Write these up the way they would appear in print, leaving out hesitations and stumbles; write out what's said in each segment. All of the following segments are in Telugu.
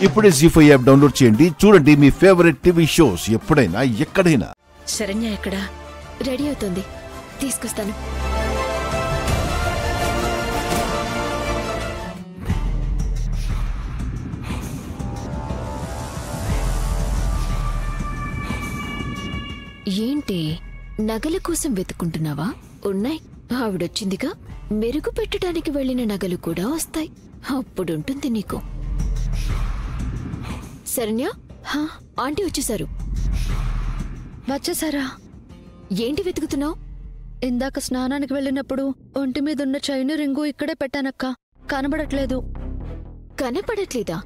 ఇప్పుడే జీ5 యాప్ డౌన్లోడ్ చేయండి. చూడండి మీ ఫేవరెట్ టీవీ షోస్ ఎప్పుడైనా ఎక్కడైనా. శరణ్య ఎక్కడా? రెడీ అవుతుంది, తీసుకొస్తాను. ఏంటి నగల కోసం వెతుకుంటున్నావా? ఉన్నాయి, ఆవిడొచ్చిందిగా. మెరుగు పెట్టడానికి వెళ్లిన నగలు కూడా వస్తాయి, అప్పుడుంటుంది నీకు. శరణ్య, ఆంటీ వచ్చేసారు. వచ్చేసారా? ఏంటి వెతుకుతున్నావు? ఇందాక స్నానానికి వెళ్ళినప్పుడు ఒంటి మీదున్న చైను రింగు ఇక్కడే పెట్టానక్క, కనబడట్లేదు. కనపడట్లేదా?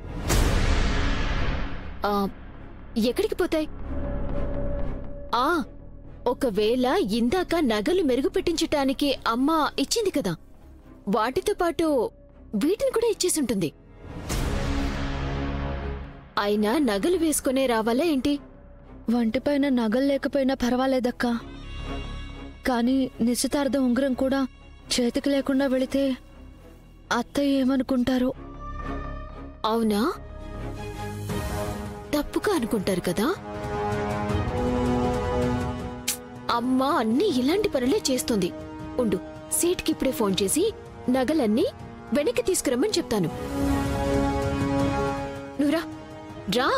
ఎక్కడికి పోతాయి? ఒకవేళ ఇందాక నగలు మెరుగు పెట్టించటానికి అమ్మ ఇచ్చింది కదా, వాటితో పాటు వీటిని కూడా ఇచ్చేసుంటుంది. అయినా నగలు వేసుకునే రావాలా ఏంటి? వంటిపైన నగలు లేకపోయినా పర్వాలేదక్క, కానీ నిశ్చితార్థ ఉంగరం కూడా చేతికి లేకుండా వెళితే అత్తయ్య ఏమనుకుంటారో. అవునా? తప్పుగా అనుకుంటారు కదా. అమ్మ అన్నీ ఇలాంటి పనులే చేస్తుంది. ఉండు, సీట్కి ఇప్పుడే ఫోన్ చేసి నగలన్నీ వెనక్కి తీసుకురమ్మని చెప్తాను. నువ్వురా, రా.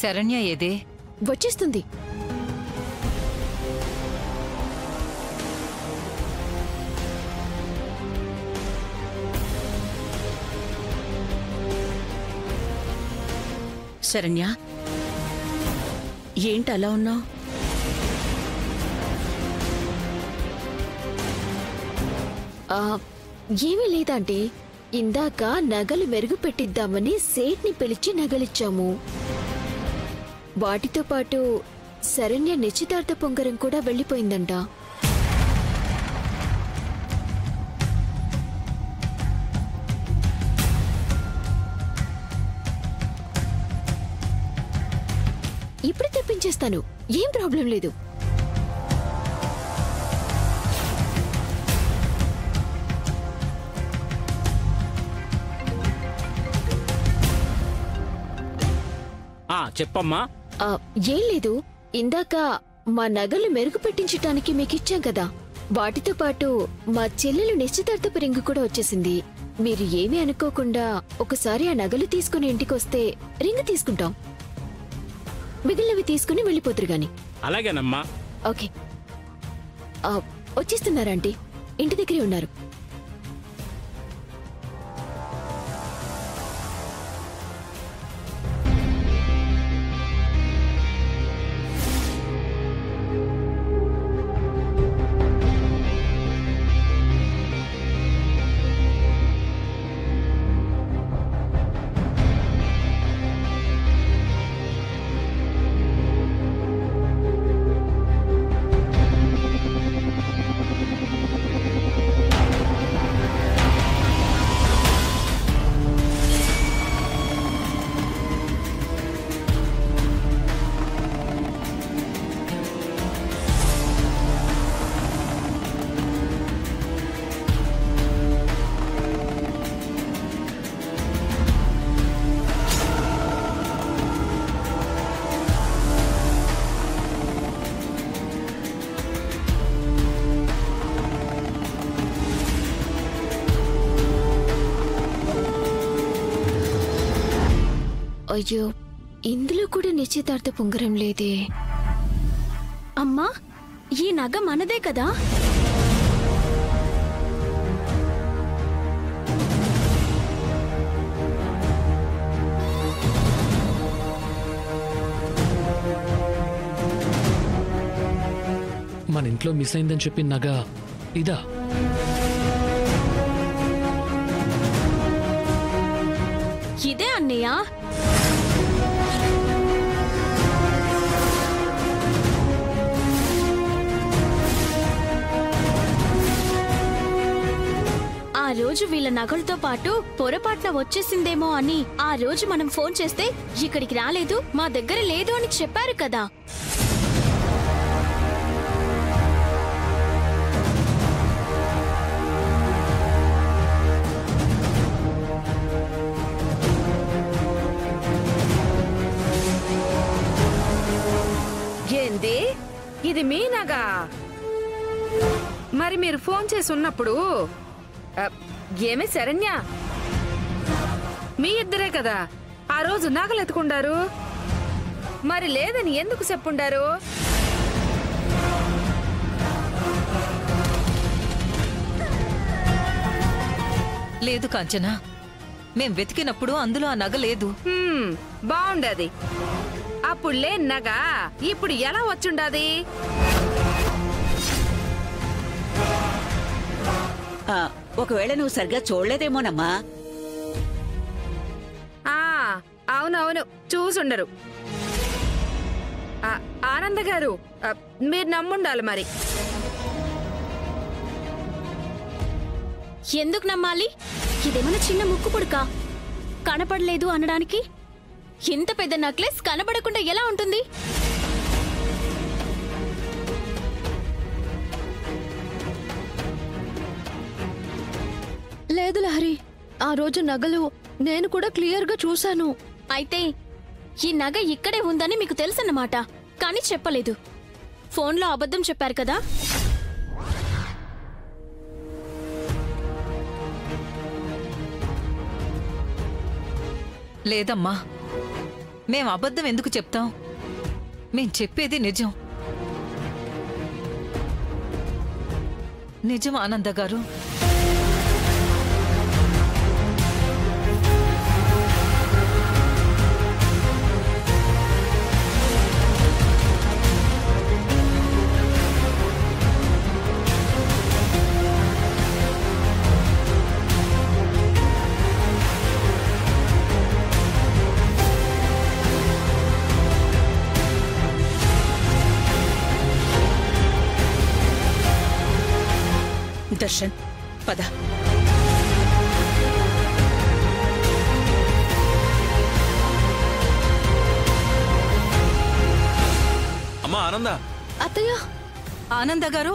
శరణ్య ఏదే? వచ్చేస్తుంది. శరణ్య, ఏంటి అలా ఉన్నావు? ఏమీ లేదంటే, ఇందాక నగలు మెరుగు పెట్టిద్దామని సేట్ని పిలిచి నగలిచ్చాము. వాటితో పాటు శరణ్య నిశ్చితార్థ పొంగరం కూడా వెళ్ళిపోయిందంట. ఇప్పుడు తెప్పించేస్తాను, ఏం ప్రాబ్లం లేదు. చెప్పమ్మా. ఏం లేదు, ఇందాక మా నగలు మెరుగు పెట్టించటానికి మీకిచ్చాం కదా, వాటితో పాటు మా చెల్లెలు నిశ్చితార్థపు రింగు కూడా వచ్చేసింది. మీరు ఏమీ అనుకోకుండా ఒకసారి ఆ నగలు తీసుకుని ఇంటికొస్తే రింగు తీసుకుంటాం. మిగిలినవి తీసుకుని వెళ్ళిపోతురు గాని. అలాగేనమ్మా. ఓకే, వచ్చేస్తున్నారంటీ, ఇంటి దగ్గరే ఉన్నారు. అయ్యో, ఇందులో కూడా నిశ్చితార్థ పొంగరం లేదే. అమ్మా, ఈ నగ మనదే కదా? మన ఇంట్లో మిస్ అయిందని చెప్పి నగ ఇదా? ఇదే అన్నయ్య. ఆ రోజు వీళ్ళ నగలతో పాటు పొరపాట్ల వచ్చేసిందేమో అని ఆ రోజు మనం ఫోన్ చేస్తే ఇక్కడికి రాలేదు, మా దగ్గర లేదు అని చెప్పారు కదా. ఏంది ఇది మీ నగా? మరి మీరు ఫోన్ చేసి ఉన్నప్పుడు ఏమే శరణ్య, మీ ఇద్దరే కదా ఆ రోజు నగలు ఎత్తుకుండారు, మరి లేదని ఎందుకు చెప్పుండారు? లేదు కాంచనా, మేం వెతికినప్పుడు అందులో ఆ నగ లేదు. బాగుండది. అప్పుడు లేని నగ ఇప్పుడు ఎలా వచ్చుండాది? ఒకవేళ నువ్వు సరిగ్గా చూడలేదేమోనమ్మా. అవునవును, చూసుండరు. ఆనంద గారు, మీరు నమ్ముండాలి. మరి ఎందుకు నమ్మాలి? ఇదేమన్నా చిన్న ముక్కు పుడక? కనపడలేదు అనడానికి ఇంత పెద్ద నెక్లెస్ కనబడకుండా ఎలా ఉంటుంది? లేదు లహరి, ఆ రోజు నగలు నేను కూడా క్లియర్గా చూశాను. అయితే ఈ నగ ఇక్కడే ఉందని మీకు తెలుసన్నమాట, కానీ చెప్పలేదు. ఫోన్లో అబద్ధం చెప్పారు కదా? లేదమ్మా, మేం అబద్ధం ఎందుకు చెప్తాం? మేం చెప్పేది నిజం. నిజం ఆనంద గారు. దర్శన్, పద. అమ్మా ఆనంద. అత్తయ్య. ఆనంద గారు,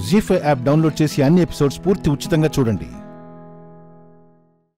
జీ5 యాప్ డౌన్లోడ్ చేసి అన్ని ఎపిసోడ్స్ పూర్తి ఉచితంగా చూడండి.